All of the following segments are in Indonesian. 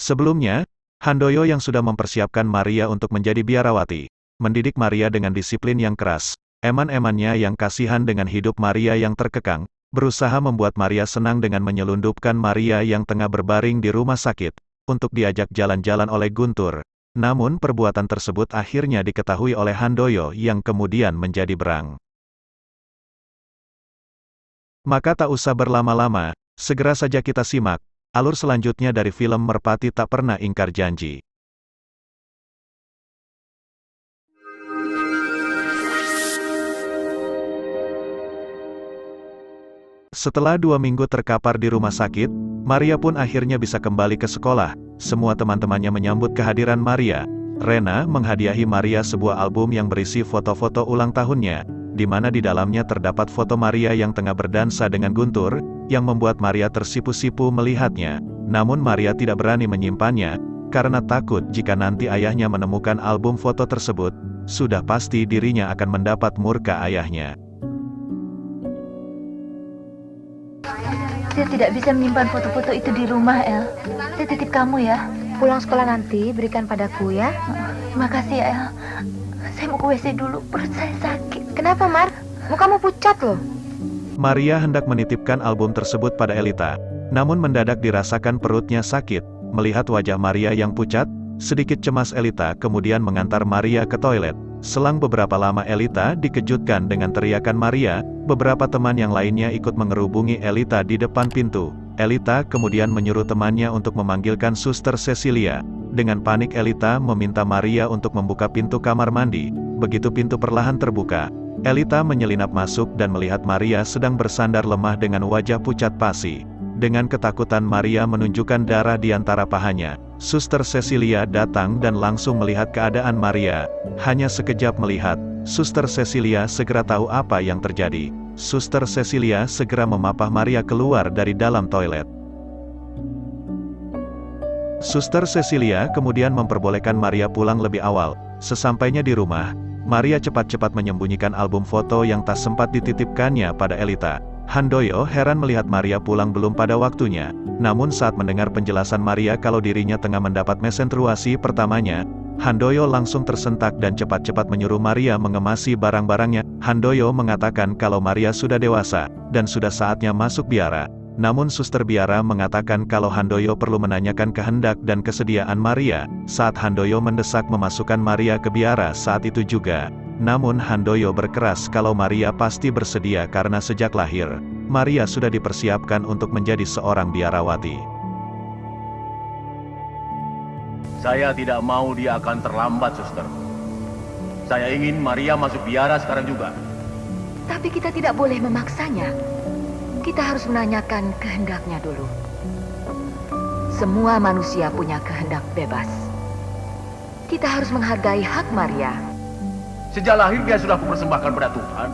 Sebelumnya, Handoyo yang sudah mempersiapkan Maria untuk menjadi biarawati, mendidik Maria dengan disiplin yang keras. Eman-emannya yang kasihan dengan hidup Maria yang terkekang, berusaha membuat Maria senang dengan menyelundupkan Maria yang tengah berbaring di rumah sakit, untuk diajak jalan-jalan oleh Guntur. Namun perbuatan tersebut akhirnya diketahui oleh Handoyo yang kemudian menjadi berang. Maka tak usah berlama-lama, segera saja kita simak alur selanjutnya dari film Merpati Tak Pernah Ingkar Janji. Setelah 2 minggu terkapar di rumah sakit, Maria pun akhirnya bisa kembali ke sekolah. Semua teman-temannya menyambut kehadiran Maria. Rena menghadiahi Maria sebuah album yang berisi foto-foto ulang tahunnya, di mana di dalamnya terdapat foto Maria yang tengah berdansa dengan Guntur, yang membuat Maria tersipu-sipu melihatnya. Namun Maria tidak berani menyimpannya, karena takut jika nanti ayahnya menemukan album foto tersebut, sudah pasti dirinya akan mendapat murka ayahnya. Saya tidak bisa menyimpan foto-foto itu di rumah, El. Saya titip kamu ya. Pulang sekolah nanti berikan padaku ya. Terima kasih ya, El. Saya mau ke WC dulu, perut saya sakit. Kenapa, Mar? Mukamu pucat loh. Maria hendak menitipkan album tersebut pada Elita, namun mendadak dirasakan perutnya sakit. Melihat wajah Maria yang pucat, sedikit cemas Elita kemudian mengantar Maria ke toilet. Selang beberapa lama Elita dikejutkan dengan teriakan Maria. Beberapa teman yang lainnya ikut mengerubungi Elita di depan pintu. Elita kemudian menyuruh temannya untuk memanggilkan Suster Cecilia. Dengan panik Elita meminta Maria untuk membuka pintu kamar mandi. Begitu pintu perlahan terbuka, Elita menyelinap masuk dan melihat Maria sedang bersandar lemah dengan wajah pucat pasi. Dengan ketakutan Maria menunjukkan darah di antara pahanya. Suster Cecilia datang dan langsung melihat keadaan Maria. Hanya sekejap melihat, Suster Cecilia segera tahu apa yang terjadi. Suster Cecilia segera memapah Maria keluar dari dalam toilet. Suster Cecilia kemudian memperbolehkan Maria pulang lebih awal. Sesampainya di rumah, Maria cepat-cepat menyembunyikan album foto yang tak sempat dititipkannya pada Elita. Handoyo heran melihat Maria pulang belum pada waktunya. Namun saat mendengar penjelasan Maria kalau dirinya tengah mendapat menstruasi pertamanya, Handoyo langsung tersentak dan cepat-cepat menyuruh Maria mengemasi barang-barangnya. Handoyo mengatakan kalau Maria sudah dewasa, dan sudah saatnya masuk biara. Namun suster biara mengatakan kalau Handoyo perlu menanyakan kehendak dan kesediaan Maria. Saat Handoyo mendesak memasukkan Maria ke biara saat itu juga. Namun Handoyo berkeras kalau Maria pasti bersedia karena sejak lahir, Maria sudah dipersiapkan untuk menjadi seorang biarawati. Saya tidak mau dia akan terlambat, suster. Saya ingin Maria masuk biara sekarang juga. Tapi kita tidak boleh memaksanya. Kita harus menanyakan kehendaknya dulu. Semua manusia punya kehendak bebas. Kita harus menghargai hak Maria. Sejak lahir dia sudah kupersembahkan pada Tuhan.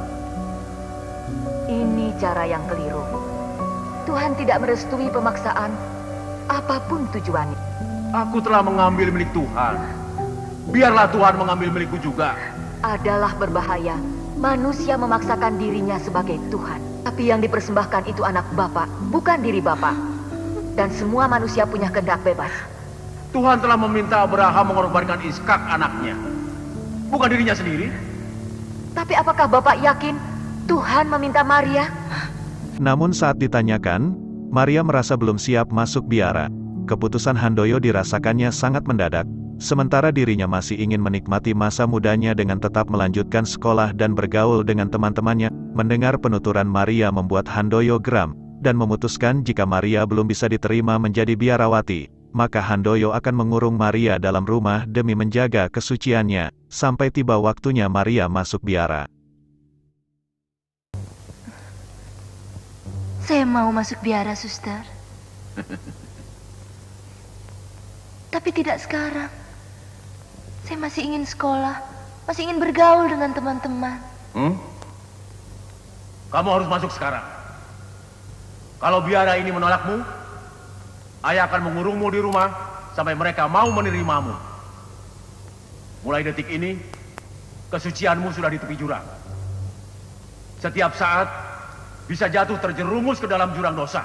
Ini cara yang keliru. Tuhan tidak merestui pemaksaan, apapun tujuannya. Aku telah mengambil milik Tuhan. Biarlah Tuhan mengambil milikku juga. Adalah berbahaya manusia memaksakan dirinya sebagai Tuhan. Tapi yang dipersembahkan itu anak Bapak, bukan diri Bapak. Dan semua manusia punya kehendak bebas. Tuhan telah meminta Abraham mengorbankan Ishak anaknya, bukan dirinya sendiri. Tapi apakah Bapak yakin Tuhan meminta Maria? Namun saat ditanyakan, Maria merasa belum siap masuk biara. Keputusan Handoyo dirasakannya sangat mendadak. Sementara dirinya masih ingin menikmati masa mudanya dengan tetap melanjutkan sekolah dan bergaul dengan teman-temannya. Mendengar penuturan Maria membuat Handoyo geram, dan memutuskan jika Maria belum bisa diterima menjadi biarawati, maka Handoyo akan mengurung Maria dalam rumah demi menjaga kesuciannya, sampai tiba waktunya Maria masuk biara. Saya mau masuk biara, suster. Tapi tidak sekarang. Saya masih ingin sekolah, masih ingin bergaul dengan teman-teman. Kamu harus masuk sekarang. Kalau biara ini menolakmu, ayah akan mengurungmu di rumah sampai mereka mau menerimamu. Mulai detik ini, kesucianmu sudah di tepi jurang. Setiap saat bisa jatuh terjerumus ke dalam jurang dosa.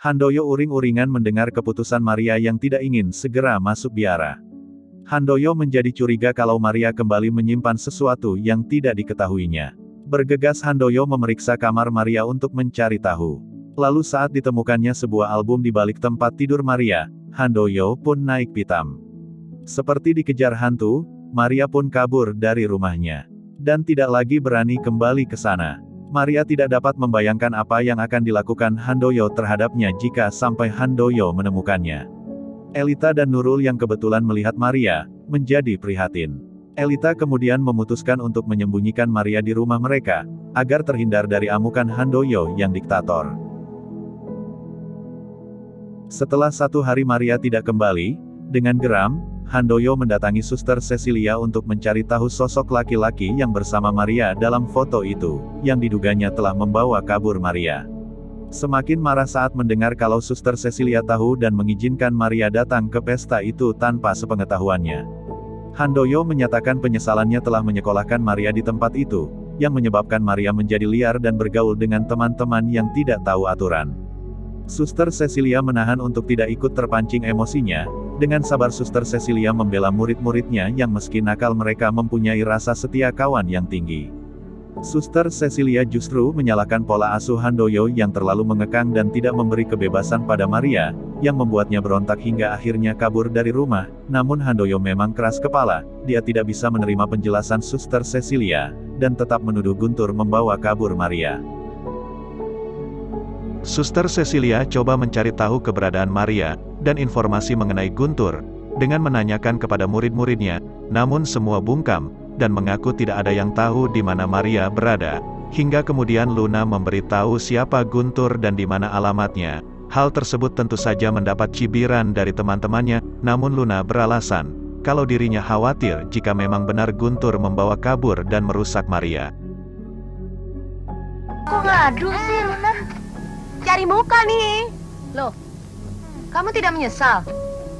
Handoyo uring-uringan mendengar keputusan Maria yang tidak ingin segera masuk biara. Handoyo menjadi curiga kalau Maria kembali menyimpan sesuatu yang tidak diketahuinya. Bergegas Handoyo memeriksa kamar Maria untuk mencari tahu. Lalu saat ditemukannya sebuah album di balik tempat tidur Maria, Handoyo pun naik pitam. Seperti dikejar hantu, Maria pun kabur dari rumahnya. Dan tidak lagi berani kembali ke sana. Maria tidak dapat membayangkan apa yang akan dilakukan Handoyo terhadapnya jika sampai Handoyo menemukannya. Elita dan Nurul yang kebetulan melihat Maria, menjadi prihatin. Elita kemudian memutuskan untuk menyembunyikan Maria di rumah mereka, agar terhindar dari amukan Handoyo yang diktator. Setelah 1 hari Maria tidak kembali, dengan geram, Handoyo mendatangi Suster Cecilia untuk mencari tahu sosok laki-laki yang bersama Maria dalam foto itu, yang diduganya telah membawa kabur Maria. Semakin marah saat mendengar kalau Suster Cecilia tahu dan mengizinkan Maria datang ke pesta itu tanpa sepengetahuannya. Handoyo menyatakan penyesalannya telah menyekolahkan Maria di tempat itu, yang menyebabkan Maria menjadi liar dan bergaul dengan teman-teman yang tidak tahu aturan. Suster Cecilia menahan untuk tidak ikut terpancing emosinya. Dengan sabar Suster Cecilia membela murid-muridnya yang meski nakal mereka mempunyai rasa setia kawan yang tinggi. Suster Cecilia justru menyalahkan pola asuh Handoyo yang terlalu mengekang dan tidak memberi kebebasan pada Maria, yang membuatnya berontak hingga akhirnya kabur dari rumah. Namun Handoyo memang keras kepala, dia tidak bisa menerima penjelasan Suster Cecilia, dan tetap menuduh Guntur membawa kabur Maria. Suster Cecilia coba mencari tahu keberadaan Maria, dan informasi mengenai Guntur, dengan menanyakan kepada murid-muridnya, namun semua bungkam, dan mengaku tidak ada yang tahu di mana Maria berada, hingga kemudian Luna memberitahu siapa Guntur dan di mana alamatnya. Hal tersebut tentu saja mendapat cibiran dari teman-temannya, namun Luna beralasan, kalau dirinya khawatir jika memang benar Guntur membawa kabur dan merusak Maria. Kok ngadu sih, Luna? Cari muka nih. Loh, kamu tidak menyesal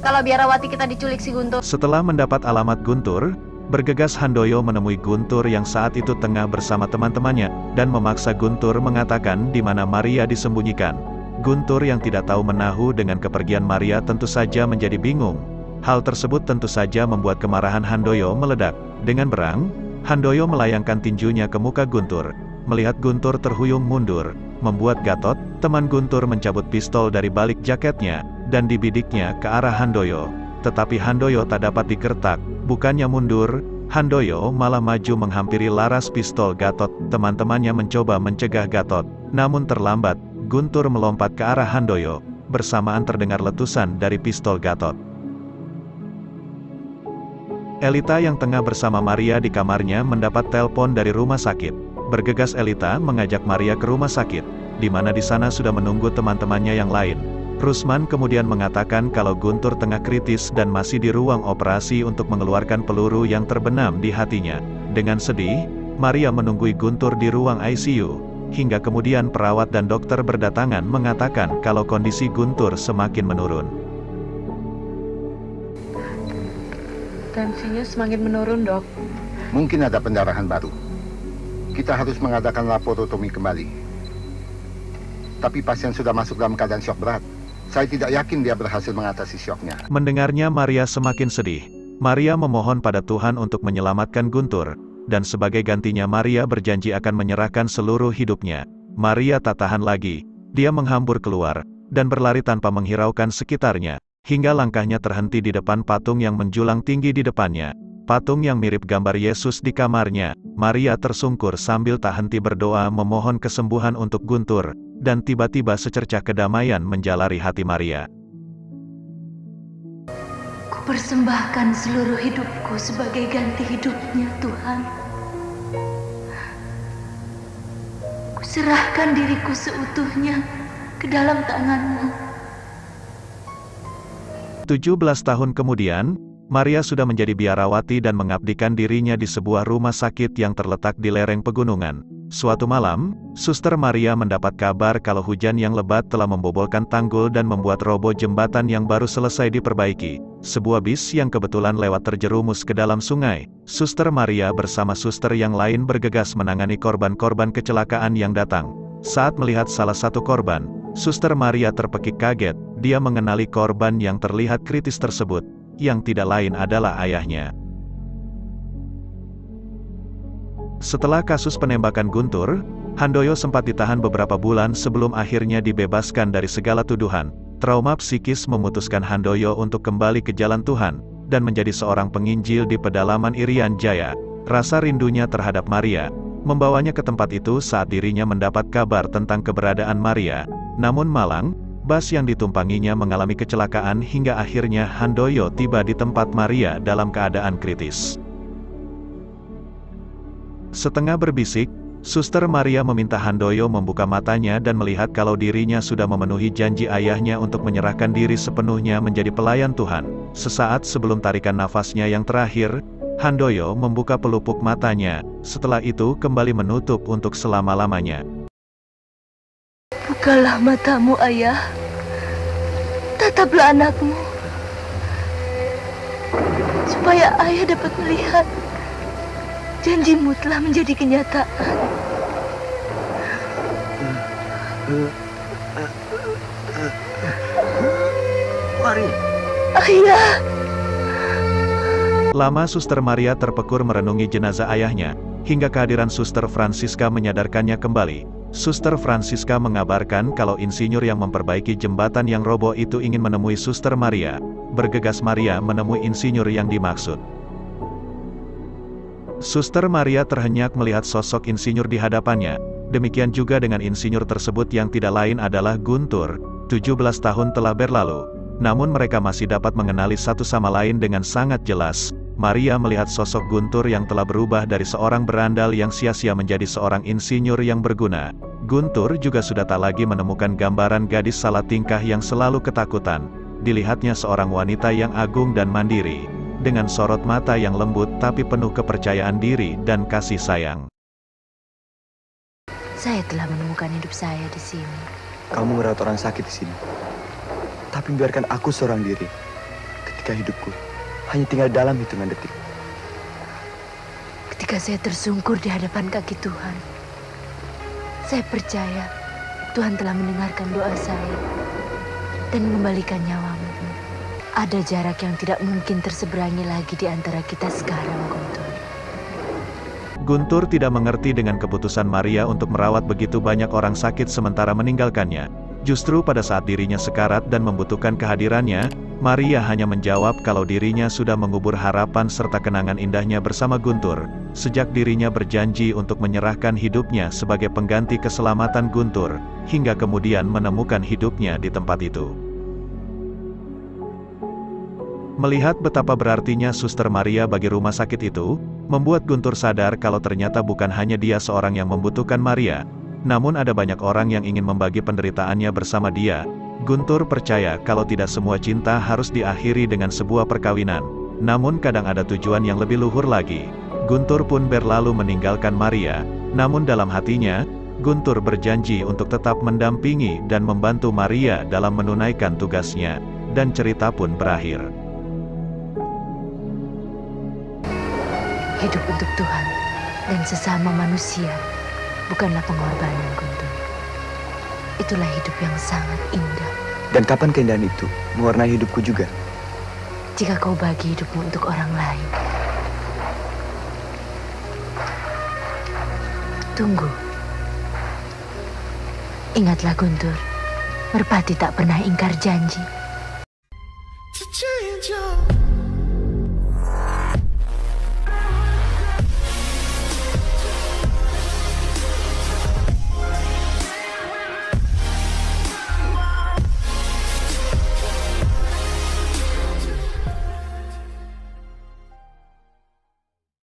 kalau biarawati kita diculik si Guntur? Setelah mendapat alamat Guntur, bergegas Handoyo menemui Guntur yang saat itu tengah bersama teman-temannya, dan memaksa Guntur mengatakan di mana Maria disembunyikan. Guntur yang tidak tahu menahu dengan kepergian Maria tentu saja menjadi bingung. Hal tersebut tentu saja membuat kemarahan Handoyo meledak. Dengan berang, Handoyo melayangkan tinjunya ke muka Guntur. Melihat Guntur terhuyung mundur, membuat Gatot, teman Guntur mencabut pistol dari balik jaketnya, dan dibidiknya ke arah Handoyo. Tetapi Handoyo tak dapat digertak. Bukannya mundur, Handoyo malah maju menghampiri laras pistol Gatot. Teman-temannya mencoba mencegah Gatot, namun terlambat. Guntur melompat ke arah Handoyo, bersamaan terdengar letusan dari pistol Gatot. Elita yang tengah bersama Maria di kamarnya mendapat telepon dari rumah sakit. Bergegas Elita mengajak Maria ke rumah sakit, di mana di sana sudah menunggu teman-temannya yang lain. Rusman kemudian mengatakan kalau Guntur tengah kritis dan masih di ruang operasi untuk mengeluarkan peluru yang terbenam di hatinya. Dengan sedih, Maria menunggui Guntur di ruang ICU, hingga kemudian perawat dan dokter berdatangan mengatakan kalau kondisi Guntur semakin menurun. Tensinya semakin menurun, Dok. Mungkin ada pendarahan baru. Kita harus mengadakan laparotomi kembali. Tapi pasien sudah masuk dalam keadaan syok berat. Saya tidak yakin dia berhasil mengatasi syoknya. Mendengarnya Maria semakin sedih. Maria memohon pada Tuhan untuk menyelamatkan Guntur, dan sebagai gantinya Maria berjanji akan menyerahkan seluruh hidupnya. Maria tak tahan lagi. Dia menghambur keluar, dan berlari tanpa menghiraukan sekitarnya, hingga langkahnya terhenti di depan patung yang menjulang tinggi di depannya. Patung yang mirip gambar Yesus di kamarnya. Maria tersungkur sambil tak henti berdoa memohon kesembuhan untuk Guntur, dan tiba-tiba secercah kedamaian menjalari hati Maria. Kupersembahkan seluruh hidupku sebagai ganti hidupnya, Tuhan. Kuserahkan diriku seutuhnya ke dalam tangan-Mu. 17 tahun kemudian, Maria sudah menjadi biarawati dan mengabdikan dirinya di sebuah rumah sakit yang terletak di lereng pegunungan. Suatu malam, Suster Maria mendapat kabar kalau hujan yang lebat telah membobolkan tanggul dan membuat roboh jembatan yang baru selesai diperbaiki. Sebuah bis yang kebetulan lewat terjerumus ke dalam sungai. Suster Maria bersama suster yang lain bergegas menangani korban-korban kecelakaan yang datang. Saat melihat salah satu korban, Suster Maria terpekik kaget, dia mengenali korban yang terlihat kritis tersebut, yang tidak lain adalah ayahnya. Setelah kasus penembakan Guntur, Handoyo sempat ditahan beberapa bulan sebelum akhirnya dibebaskan dari segala tuduhan. Trauma psikis memutuskan Handoyo untuk kembali ke jalan Tuhan, dan menjadi seorang penginjil di pedalaman Irian Jaya. Rasa rindunya terhadap Maria membawanya ke tempat itu saat dirinya mendapat kabar tentang keberadaan Maria. Namun malang, bas yang ditumpanginya mengalami kecelakaan hingga akhirnya Handoyo tiba di tempat Maria dalam keadaan kritis. Setengah berbisik, Suster Maria meminta Handoyo membuka matanya dan melihat kalau dirinya sudah memenuhi janji ayahnya untuk menyerahkan diri sepenuhnya menjadi pelayan Tuhan. Sesaat sebelum tarikan nafasnya yang terakhir, Handoyo membuka pelupuk matanya, setelah itu kembali menutup untuk selama-lamanya. Bukalah matamu, Ayah. Tataplah anakmu. Supaya Ayah dapat melihat. Janjimu telah menjadi kenyataan. Mari. Ayah. Lama Suster Maria terpekur merenungi jenazah ayahnya, hingga kehadiran Suster Francisca menyadarkannya kembali. Suster Francisca mengabarkan kalau insinyur yang memperbaiki jembatan yang roboh itu ingin menemui Suster Maria. Bergegas Maria menemui insinyur yang dimaksud. Suster Maria terhenyak melihat sosok insinyur di hadapannya. Demikian juga dengan insinyur tersebut yang tidak lain adalah Guntur. 17 tahun telah berlalu, namun mereka masih dapat mengenali satu sama lain dengan sangat jelas. Maria melihat sosok Guntur yang telah berubah dari seorang berandal yang sia-sia menjadi seorang insinyur yang berguna. Guntur juga sudah tak lagi menemukan gambaran gadis salah tingkah yang selalu ketakutan. Dilihatnya seorang wanita yang agung dan mandiri, dengan sorot mata yang lembut tapi penuh kepercayaan diri dan kasih sayang. Saya telah menemukan hidup saya di sini. Kamu merawat orang sakit di sini. Tapi biarkan aku seorang diri. Ketika hidupku hanya tinggal dalam hitungan detik. Ketika saya tersungkur di hadapan kaki Tuhan, saya percaya Tuhan telah mendengarkan doa saya dan mengembalikan nyawamu. Ada jarak yang tidak mungkin terseberangi lagi di antara kita sekarang, Guntur. Guntur tidak mengerti dengan keputusan Maria untuk merawat begitu banyak orang sakit sementara meninggalkannya. Justru pada saat dirinya sekarat dan membutuhkan kehadirannya, Maria hanya menjawab kalau dirinya sudah mengubur harapan serta kenangan indahnya bersama Guntur, sejak dirinya berjanji untuk menyerahkan hidupnya sebagai pengganti keselamatan Guntur, hingga kemudian menemukan hidupnya di tempat itu. Melihat betapa berartinya Suster Maria bagi rumah sakit itu, membuat Guntur sadar kalau ternyata bukan hanya dia seorang yang membutuhkan Maria, namun ada banyak orang yang ingin membagi penderitaannya bersama dia. Guntur percaya kalau tidak semua cinta harus diakhiri dengan sebuah perkawinan, namun kadang ada tujuan yang lebih luhur lagi. Guntur pun berlalu meninggalkan Maria, namun dalam hatinya, Guntur berjanji untuk tetap mendampingi dan membantu Maria dalam menunaikan tugasnya, dan cerita pun berakhir. Hidup untuk Tuhan dan sesama manusia bukanlah pengorbanan, Guntur. Itulah hidup yang sangat indah. Dan kapan keindahan itu mewarnai hidupku juga? Jika kau bagi hidupmu untuk orang lain. Tunggu. Ingatlah, Guntur, merpati tak pernah ingkar janji.